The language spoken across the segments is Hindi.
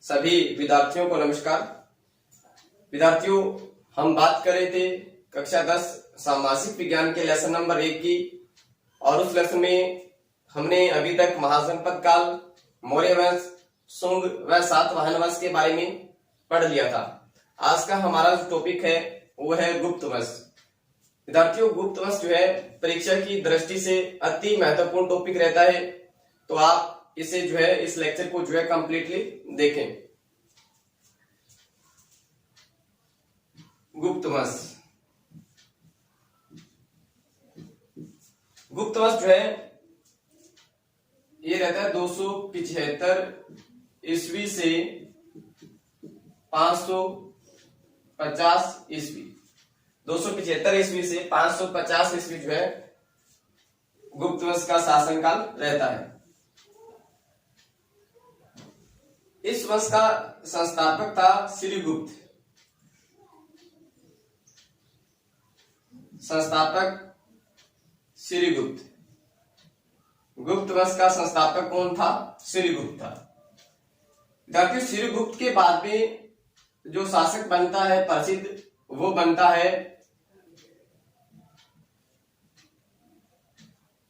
सभी विद्यार्थियों को नमस्कार। विद्यार्थियों, हम बात कर रहे थे कक्षा 10 सामाजिक विज्ञान के लेसन नंबर 1 की, और उस लेसन में हमने अभी तक महाजनपद काल, मौर्य वंश, शुंग व सातवाहन वंश के बारे में पढ़ लिया था। आज का हमारा जो टॉपिक है वो है गुप्त वंश। विद्यार्थियों, गुप्त वंश जो है परीक्षा की दृष्टि से अति महत्वपूर्ण टॉपिक रहता है, तो आप इसे जो है इस लेक्चर को जो है कंप्लीटली देखें। गुप्त वंश जो है ये रहता है 275 ईस्वी से 550 ईस्वी। 275 ईस्वी से 550 ईस्वी जो है गुप्त वंश का शासनकाल रहता है। इस वंश का संस्थापक था श्रीगुप्त। श्रीगुप्त। गुप्त वंश का संस्थापक कौन था? श्रीगुप्त था। विद्यार्थियों, श्रीगुप्त के बाद में जो शासक बनता है प्रसिद्ध, वो बनता है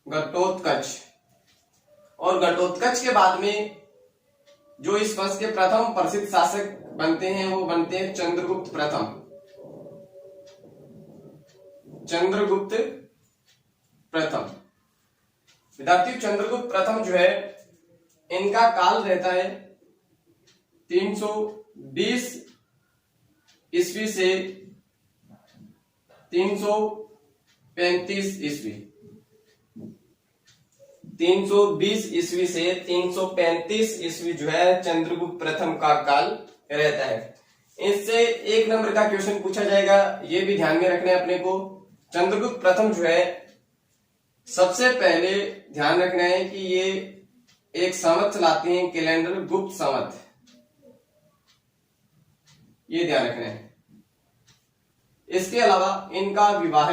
घटोत्कच। और घटोत्कच के बाद में जो इस वंश के प्रथम प्रसिद्ध शासक बनते हैं वो बनते हैं चंद्रगुप्त प्रथम। चंद्रगुप्त प्रथम। विद्यार्थियों, चंद्रगुप्त प्रथम जो है इनका काल रहता है 320 ईस्वी से 335 ईस्वी। 320 ईस्वी से 335 ईस्वी जो है चंद्रगुप्त प्रथम का काल रहता है। इससे 1 नंबर का क्वेश्चन पूछा जाएगा, ये भी ध्यान में रखना है अपने को। चंद्रगुप्त प्रथम जो है सबसे पहले ध्यान रखना है कि ये एक संवत चलाते हैं, कैलेंडर गुप्त संवत, ये ध्यान रखना है। इसके अलावा इनका विवाह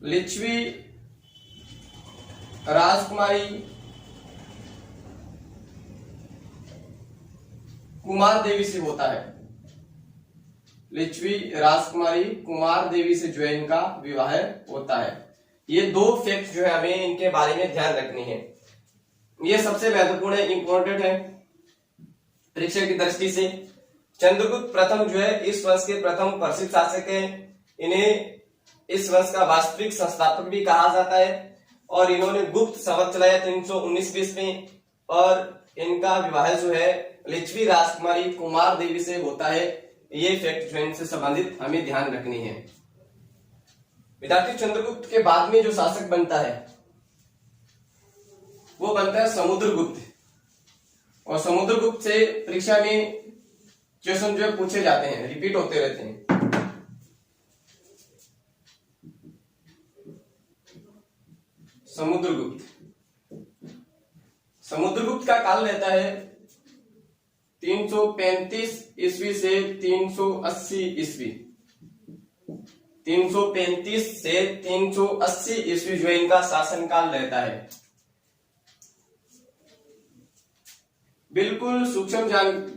लिच्छवी राजकुमारी कुमार देवी से होता है। लिच्छवी राजकुमारी कुमार देवी से जो है इनका विवाह होता है। ये 2 फैक्ट जो है हमें इनके बारे में ध्यान रखनी है। ये सबसे महत्वपूर्ण है, इंपॉर्टेंट है परीक्षा की दृष्टि से। चंद्रगुप्त प्रथम जो है इस वंश के प्रथम प्रसिद्ध शासक है। इन्हें इस वंश का वास्तविक संस्थापक भी कहा जाता है, और इन्होंने गुप्त संवत चलाया 319 ईस्वी में, और इनका विवाह जो है लिच्छवी राजकुमारी कुमार देवी से होता है। ये फैक्ट जो इनसे संबंधित हमें ध्यान रखनी है। विद्यार्थी, चंद्रगुप्त के बाद में जो शासक बनता है वो बनता है समुद्रगुप्त। और समुद्रगुप्त से परीक्षा में क्वेश्चन जो है पूछे जाते हैं, रिपीट होते रहते हैं। समुद्रगुप्त का काल रहता है 335 ईस्वी से 380 ईस्वी। 335 से 380 ईस्वी जो है इनका शासनकाल रहता है। बिल्कुल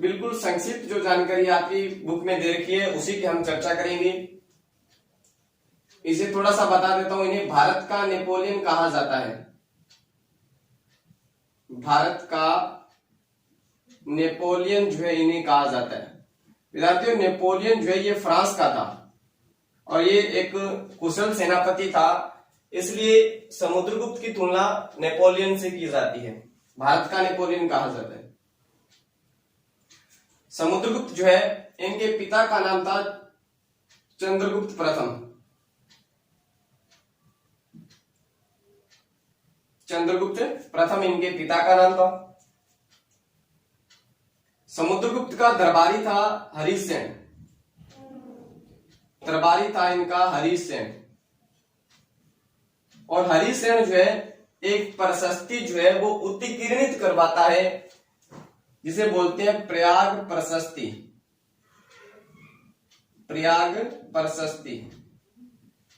बिल्कुल संक्षिप्त जो जानकारी आपकी बुक में दे रखी है उसी की हम चर्चा करेंगे। इसे थोड़ा सा बता देता हूं, इन्हें भारत का नेपोलियन कहा जाता है। भारत का नेपोलियन जो है इन्हें कहा जाता है। विद्यार्थियों, नेपोलियन जो है ये फ्रांस का था, और ये एक कुशल सेनापति था, इसलिए समुद्रगुप्त की तुलना नेपोलियन से की जाती है। भारत का नेपोलियन कहा जाता है। समुद्रगुप्त जो है इनके पिता का नाम था चंद्रगुप्त प्रथम। चंद्रगुप्त प्रथम इनके पिता का नाम था। समुद्रगुप्त का दरबारी था हरिसेन। दरबारी था इनका हरिसेन। और हरिसेन जो है एक प्रशस्ति जो है वो उत्कीर्णित करवाता है, जिसे बोलते हैं प्रयाग प्रशस्ति। प्रयाग प्रशस्ति।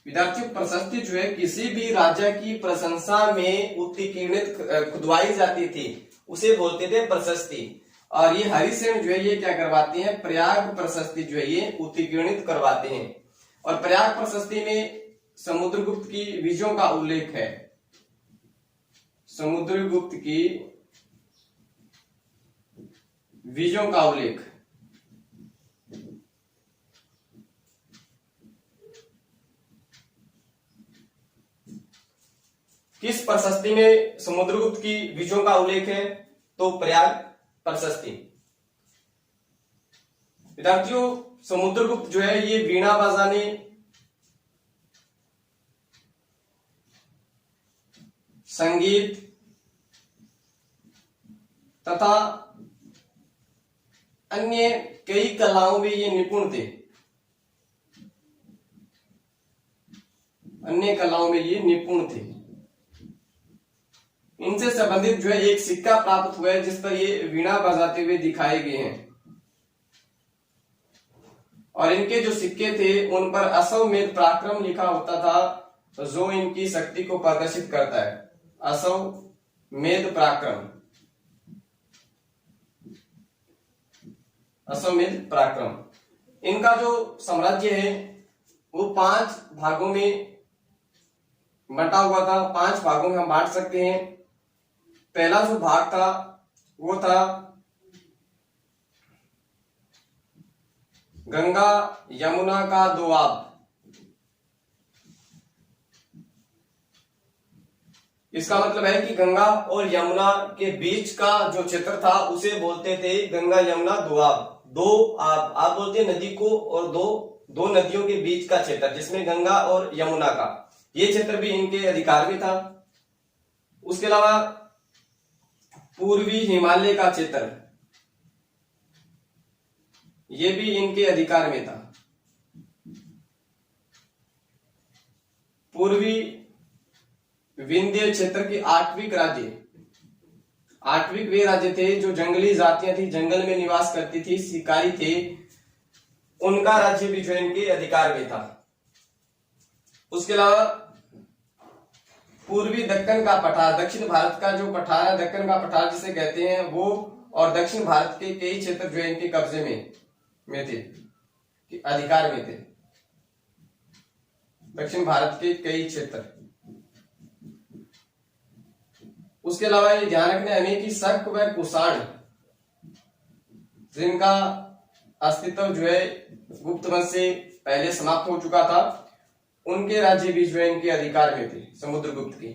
विद्यार्थियों प्रशस्ति जो है किसी भी राजा की प्रशंसा में उत्कीर्णित खुदवाई जाती थी उसे बोलते थे प्रशस्ति। और ये हरिसेन जो है ये क्या करवाते हैं, प्रयाग प्रशस्ति जो है ये उत्कीर्णित करवाते हैं। और प्रयाग प्रशस्ति में समुद्रगुप्त की विजयों का उल्लेख है। समुद्रगुप्त की विजयों का उल्लेख किस प्रशस्ति में समुद्रगुप्त की विजयों का उल्लेख है, तो प्रयाग प्रशस्ति। विद्यार्थियों समुद्रगुप्त जो है ये वीणा बजाने, संगीत तथा अन्य कई कलाओं में ये निपुण थे। अन्य कलाओं में ये निपुण थे। इनसे संबंधित जो है एक सिक्का प्राप्त हुआ है जिस पर ये वीणा बजाते हुए दिखाए गए हैं। और इनके जो सिक्के थे उन पर अश्वमेध पराक्रम लिखा होता था जो इनकी शक्ति को प्रदर्शित करता है। अश्वमेध पराक्रम, अश्वमेध पराक्रम। इनका जो साम्राज्य है वो 5 भागों में बंटा हुआ था। 5 भागों में हम बांट सकते हैं। पहला जो भाग था वो था गंगा यमुना का दोआब। इसका मतलब है कि गंगा और यमुना के बीच का जो क्षेत्र था उसे बोलते थे गंगा यमुना दोआब। दो आप बोलते हैं नदी को, और दो नदियों के बीच का क्षेत्र जिसमें गंगा और यमुना का ये क्षेत्र भी इनके अधिकार में था। उसके अलावा पूर्वी हिमालय का क्षेत्र ये भी इनके अधिकार में था। पूर्वी विंध्य क्षेत्र के 8वीं राज्य, 8वीं वे राज्य थे जो जंगली जातियां थी, जंगल में निवास करती थी, शिकारी थे, उनका राज्य भी जो इनके अधिकार में था। उसके अलावा पूर्वी दक्कन का पठार, दक्षिण भारत का जो पठार है, दक्कन का पठार जिसे कहते हैं वो, और दक्षिण भारत के कई क्षेत्र जो इनके कब्जे में थे, अधिकार में थे। दक्षिण भारत के कई क्षेत्र। उसके अलावा ये ध्यान रखना है हमें कि शक व कुषाण जिनका अस्तित्व जो है गुप्त वंश से पहले समाप्त हो चुका था, उनके राज्य भी जो है इनके अधिकार में थे समुद्रगुप्त के।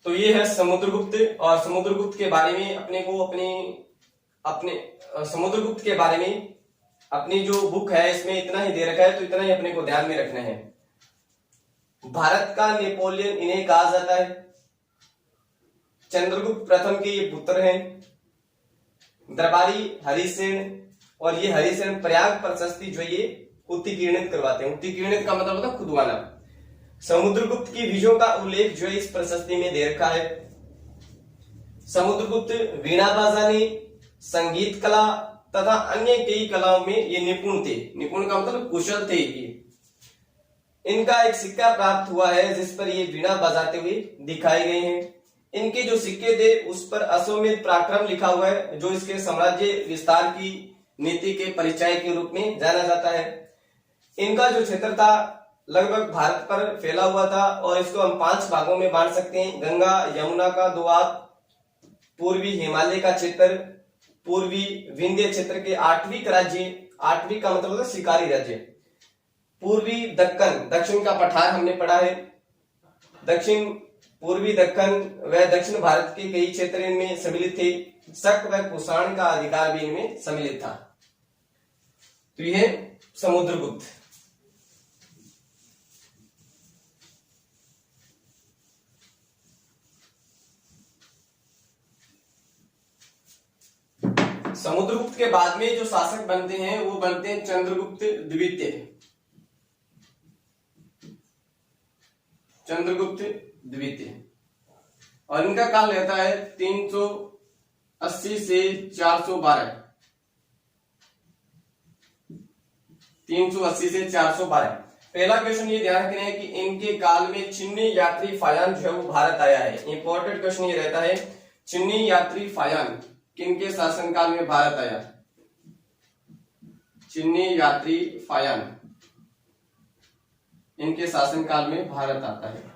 तो ये है समुद्रगुप्त। और समुद्रगुप्त के बारे में अपने समुद्रगुप्त के बारे में अपनी जो बुक है इसमें इतना ही दे रखा है, तो इतना ही अपने को ध्यान में रखना है। भारत का नेपोलियन इन्हें कहा जाता है। चंद्रगुप्त प्रथम के ये पुत्र हैं। दरबारी हरिसेन, और ये हरिसेन प्रयाग प्रशस्ति जो ये उत्कीर्णित करवाते हैं। उत्कीर्णित का मतलब होता है खुदवाना। समुद्रगुप्त की विजयों का उल्लेख जो है इस प्रशस्ति में दे रखा है। समुद्रगुप्त वीणा बजाने, संगीत कला तथा अन्य कई कलाओं में ये निपुण थे। निपुण का मतलब कुशल थे ये। इनका एक सिक्का प्राप्त हुआ है जिस पर ये वीणा बजाते हुए दिखाए गए हैं। इनके जो सिक्के थे उस पर अश्वमेध पराक्रम लिखा हुआ है जो इसके साम्राज्य विस्तार की नीति के परिचय के रूप में जाना जाता है। इनका जो क्षेत्र था लगभग भारत पर फैला हुआ था, और इसको हम 5 भागों में बांट सकते हैं। गंगा यमुना का दोआब, पूर्वी हिमालय का क्षेत्र, पूर्वी विंध्य क्षेत्र के 8वीं राज्य, 8वीं का मतलब होता है शिकारी राज्य, पूर्वी दक्कन, दक्षिण का पठार हमने पढ़ा है, दक्षिण पूर्वी दक्कन व दक्षिण भारत के कई क्षेत्र इनमें सम्मिलित थे। शक व कुषाण का अधिकार भी इनमें सम्मिलित था। तो यह समुद्रगुप्त। समुद्रगुप्त के बाद में जो शासक बनते हैं वो बनते हैं चंद्रगुप्त द्वितीय। चंद्रगुप्त द्वितीय, और इनका काल रहता है 380 से 412। 380 से 412। पहला क्वेश्चन ये ध्यान रखना है कि इनके काल में चीनी यात्री फायान जो है वो भारत आया है। इंपॉर्टेंट क्वेश्चन ये रहता है, चीनी यात्री फायान किनके शासनकाल में भारत आया? चीनी यात्री फायान इनके शासनकाल में भारत आता है।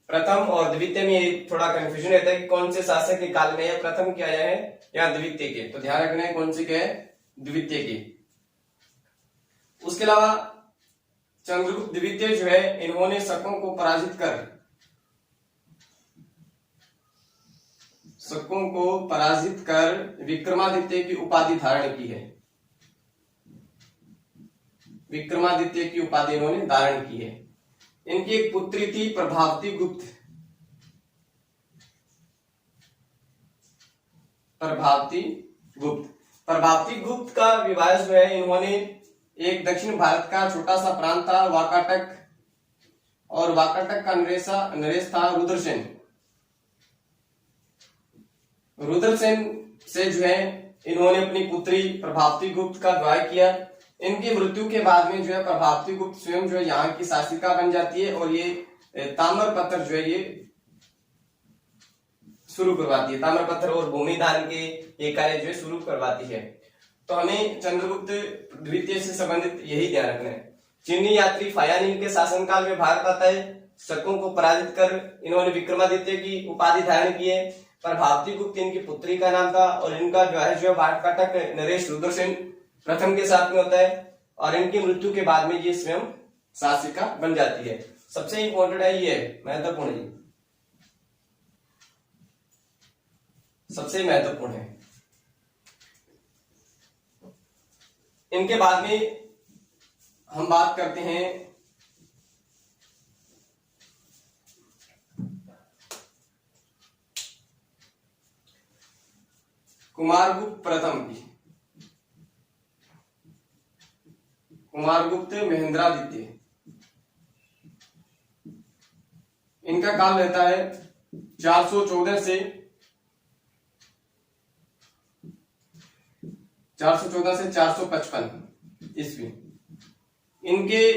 प्रथम और द्वितीय में ये थोड़ा कंफ्यूजन रहता है कि कौन से शासक के काल में, या प्रथम के आया है या द्वितीय के, तो ध्यान रखना है कौन से के है, द्वितीय के। उसके अलावा चंद्रगुप्त द्वितीय जो है इन्होंने शकों को पराजित कर विक्रमादित्य की उपाधि धारण की है। विक्रमादित्य की उपाधि इन्होंने धारण की है। इनकी एक पुत्री थी प्रभावती गुप्त। प्रभावती गुप्त का विवाह जो है इन्होंने एक दक्षिण भारत का छोटा सा प्रांत था वाकाटक, और वाकाटक का नरेश था रुद्रसेन। रुद्रसेन से जो है इन्होंने अपनी पुत्री प्रभावती गुप्त का विवाह किया। इनकी मृत्यु के बाद में जो है प्रभावती गुप्त स्वयं जो है यहाँ की शासिका बन जाती है, और ये ताम्रपत्र जो है ये शुरू करवाती है। ताम्रपत्र और भूमि दान के ये कार्य जो है शुरू करवाती है। तो हमें चंद्रगुप्त द्वितीय से संबंधित यही ध्यान रखना है। चीनी यात्री फायान इनके शासनकाल में भारत आता है। शकों को पराजित कर इन्होंने विक्रमादित्य की उपाधि धारण की है। प्रभावती गुप्त इनकी पुत्री का नाम था, और इनका विवाह जो है वाकाटक नरेश रुद्रसेन प्रथम के साथ में होता है, और इनकी मृत्यु के बाद में ये स्वयं शासिका बन जाती है। सबसे इंपॉर्टेंट है ये, महत्वपूर्ण है, सबसे महत्वपूर्ण है। इनके बाद में हम बात करते हैं कुमारगुप्त प्रथम की। कुमारगुप्त महेंद्रादित्य, इनका काल रहता है 414 से 455 ईस्वी। इनके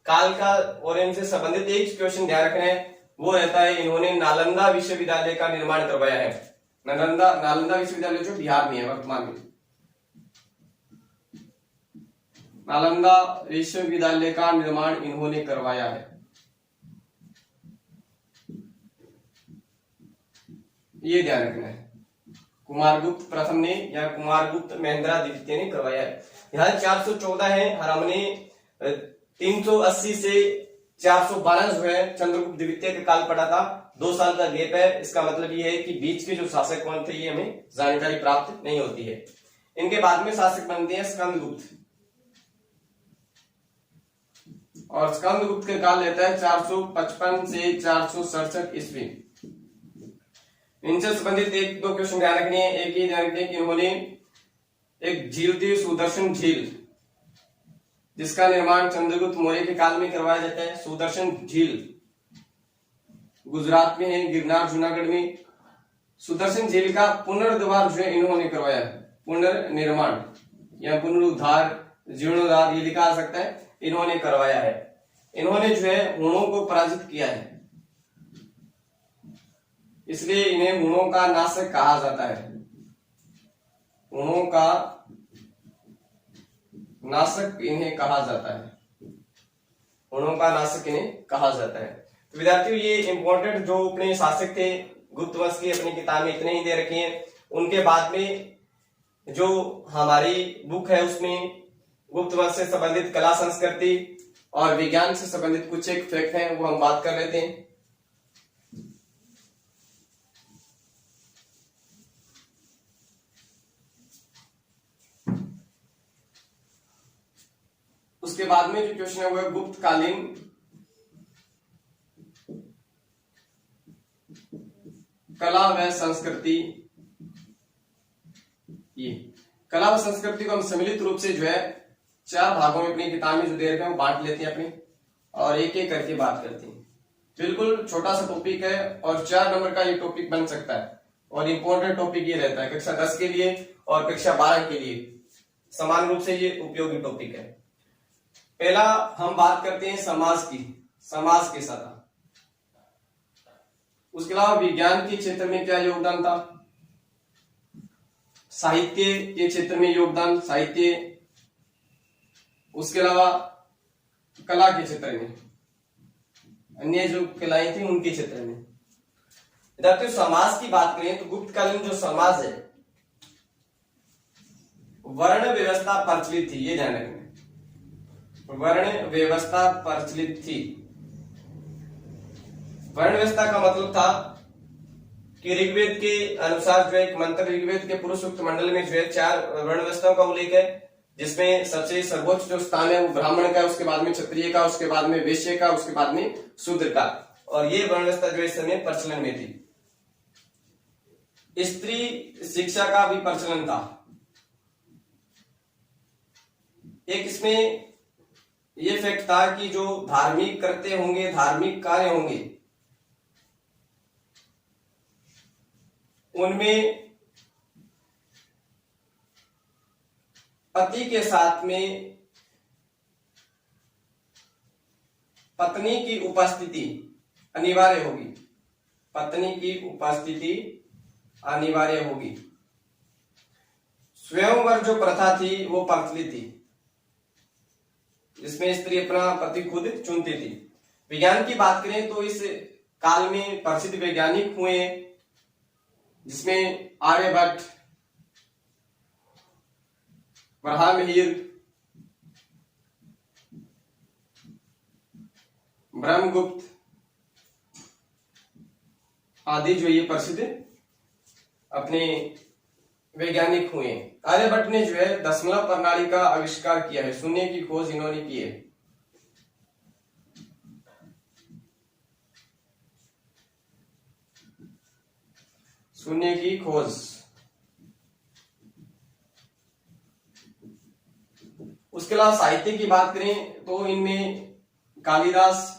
काल का और इनसे संबंधित एक क्वेश्चन ध्यान रखना है, वो रहता है इन्होंने नालंदा विश्वविद्यालय का निर्माण करवाया है। नालंदा विश्वविद्यालय जो बिहार में है वर्तमान में, नालंदा विश्वविद्यालय का निर्माण इन्होंने करवाया है। ये ध्यान रखना है, कुमारगुप्त प्रथम ने या कुमारगुप्त महेंद्रादित्य ने करवाया है। यहाँ 414 है, और हमने 380 से 412 जो है चंद्रगुप्त द्वितीय का काल पढ़ा था। 2 साल का गैप है। इसका मतलब ये है कि बीच के जो शासक कौन थे ये हमें जानकारी प्राप्त नहीं होती है। इनके बाद में शासक बनते हैं स्कंदगुप्त, और स्कंदगुप्त का काल रहता है 455 से 467 ईस्वी। इनसे संबंधित 1-2 क्वेश्चन ध्यान रखने हैं। एक ही ध्यान रखने कि इन्होंने एक झील थी सुदर्शन झील, जिसका निर्माण चंद्रगुप्त मौर्य के काल में करवाया जाता है। सुदर्शन झील गुजरात में है, गिरनार जूनागढ़ में। सुदर्शन झील का पुनर्द्वार जो है इन्होंने करवाया, पुनर्निर्माण या पुनरुद्धार, जीर्णोद्धार ये लिखा जा सकता है, इन्होंने करवाया है। इन्होंने जो है हुणों को पराजित किया है, इसलिए इन्हें हुणों का नाशक कहा जाता है। हुणों का नाशक इन्हें कहा जाता है। हुणों का नाशक इन्हें कहा जाता है। तो विद्यार्थियों ये इंपॉर्टेंट जो अपने शासक थे गुप्त वंश की अपनी किताब में इतने ही दे रखे हैं। उनके बाद में जो हमारी बुक है उसमें गुप्त वंश से संबंधित कला संस्कृति और विज्ञान से संबंधित कुछ एक फैक्ट हैं वो हम बात कर लेते हैं। उसके बाद में जो क्वेश्चन है वो है गुप्त कालीन कला व संस्कृति। ये कला व संस्कृति को हम सम्मिलित रूप से जो है 4 भागों में अपनी किताब में जो दे रखे हैं वो बांट लेते हैं अपनी, और एक एक करके बात करते हैं। बिल्कुल छोटा सा टॉपिक है और 4 नंबर का ये टॉपिक बन सकता है, और इंपॉर्टेंट टॉपिक ये रहता है कक्षा 10 के लिए और कक्षा 12 के लिए समान रूप से ये उपयोगी टॉपिक है। पहला हम बात करते हैं समाज की, समाज के सतह। उसके अलावा विज्ञान के क्षेत्र में क्या योगदान था, साहित्य के क्षेत्र में योगदान, साहित्य, उसके अलावा कला के क्षेत्र में, अन्य जो कलाएं थी उनके क्षेत्र में। विद्यार्थियों समाज की बात करें तो गुप्तकालीन जो समाज है वर्ण व्यवस्था प्रचलित थी, ये ध्यान रखना, वर्ण व्यवस्था प्रचलित थी। वर्ण व्यवस्था का मतलब था कि ऋग्वेद के अनुसार जो एक मंत्र, ऋग्वेद के पुरुष सूक्त मंडल में जो है 4 वर्ण व्यवस्थाओं का उल्लेख है, जिसमें सबसे सर्वोच्च जो स्थान है वो ब्राह्मण का, उसके बाद में क्षत्रिय का, उसके बाद में वैश्य का, उसके बाद में शूद्र का। और ये वर्ण व्यवस्था जो इस समय प्रचलन में थी। स्त्री शिक्षा का भी प्रचलन था। एक इसमें ये फैक्ट था कि जो धार्मिक करते होंगे, धार्मिक कार्य होंगे, उनमें पति के साथ में पत्नी की उपस्थिति अनिवार्य होगी, पत्नी की उपस्थिति अनिवार्य होगी। स्वयंवर जो प्रथा थी वो प्रचलित थी, जिसमें स्त्री अपना पति खुद चुनती थी। विज्ञान की बात करें तो इस काल में प्रसिद्ध वैज्ञानिक हुए, जिसमें आर्यभट्ट, ब्रह्महीर, ब्रह्मगुप्त आदि जो ये प्रसिद्ध अपने वैज्ञानिक हुए। आर्यभट्ट ने जो है दशमलव प्रणाली का आविष्कार किया है, शून्य की खोज इन्होंने की है। शून्य की खोज। उसके अलावा साहित्य की बात करें तो इनमें कालिदास,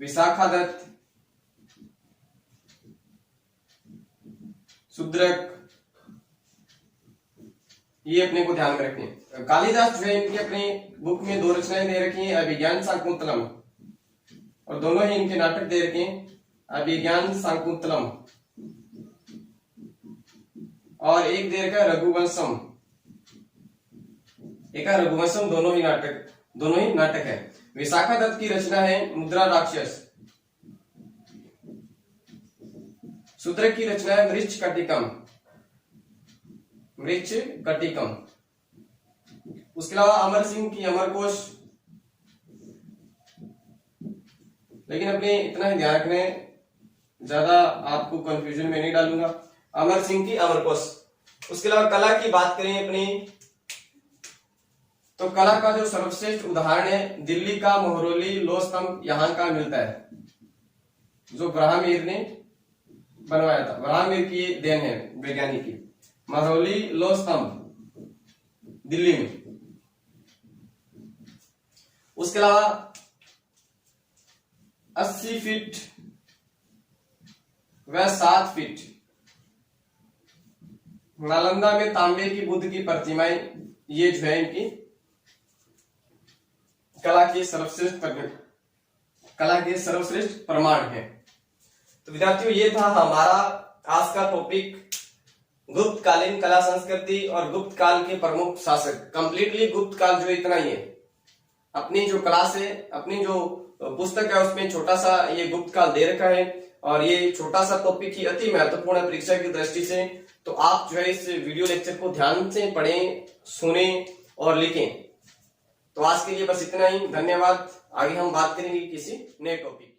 विशाखादत्त, शूद्रक, ये अपने को ध्यान में रखें। कालिदास जो है इनकी अपने बुक में 2 रचनाएं दे रखी हैं, अभिज्ञान शाकुंतलम, और दोनों ही इनके नाटक दे रखे हैं, अभिज्ञान शाकुंतलम, और एक दे रखा है रघुवंशम, एक है रघुवंशम, दोनों ही नाटक है। विशाखादत्त की रचना है मुद्रा राक्षस, शूद्रक की रचना है मृच्छकटिकम, मृच्छकटिकम। उसके अलावा अमर सिंह की अमरकोश, लेकिन अपने इतना ही ध्यान रखना है, ज्यादा आपको कंफ्यूजन में नहीं डालूंगा। अमर सिंह की अमरकोश। उसके अलावा कला की बात करें अपनी, तो कला का जो सर्वश्रेष्ठ उदाहरण है दिल्ली का महरौली लोह स्तंभ यहां का मिलता है, जो ब्रह्महीर ने बनवाया था। ब्रह्महीर की देन है वैज्ञानिक की, महरौली लोह स्तंभ दिल्ली में। उसके अलावा 80 फीट व 7 फीट नालंदा में तांबे की बुद्ध की प्रतिमाएं, ये जो है इनकी कला के सर्वश्रेष्ठ प्रमाण है। तो विद्यार्थियों ये था हमारा आज का टॉपिक, गुप्तकालीन कला संस्कृति और गुप्त काल के प्रमुख शासक। कंप्लीटली गुप्त काल जो इतना ही है। अपनी जो क्लास है, अपनी जो पुस्तक है उसमें छोटा सा ये गुप्त काल दे रखा है, और ये छोटा सा टॉपिक ही अति महत्वपूर्ण है परीक्षा की दृष्टि से। तो आप जो है इस वीडियो लेक्चर को ध्यान से पढ़ें, सुने और लिखें। तो आज के लिए बस इतना ही, धन्यवाद। आगे हम बात करेंगे किसी नए टॉपिक।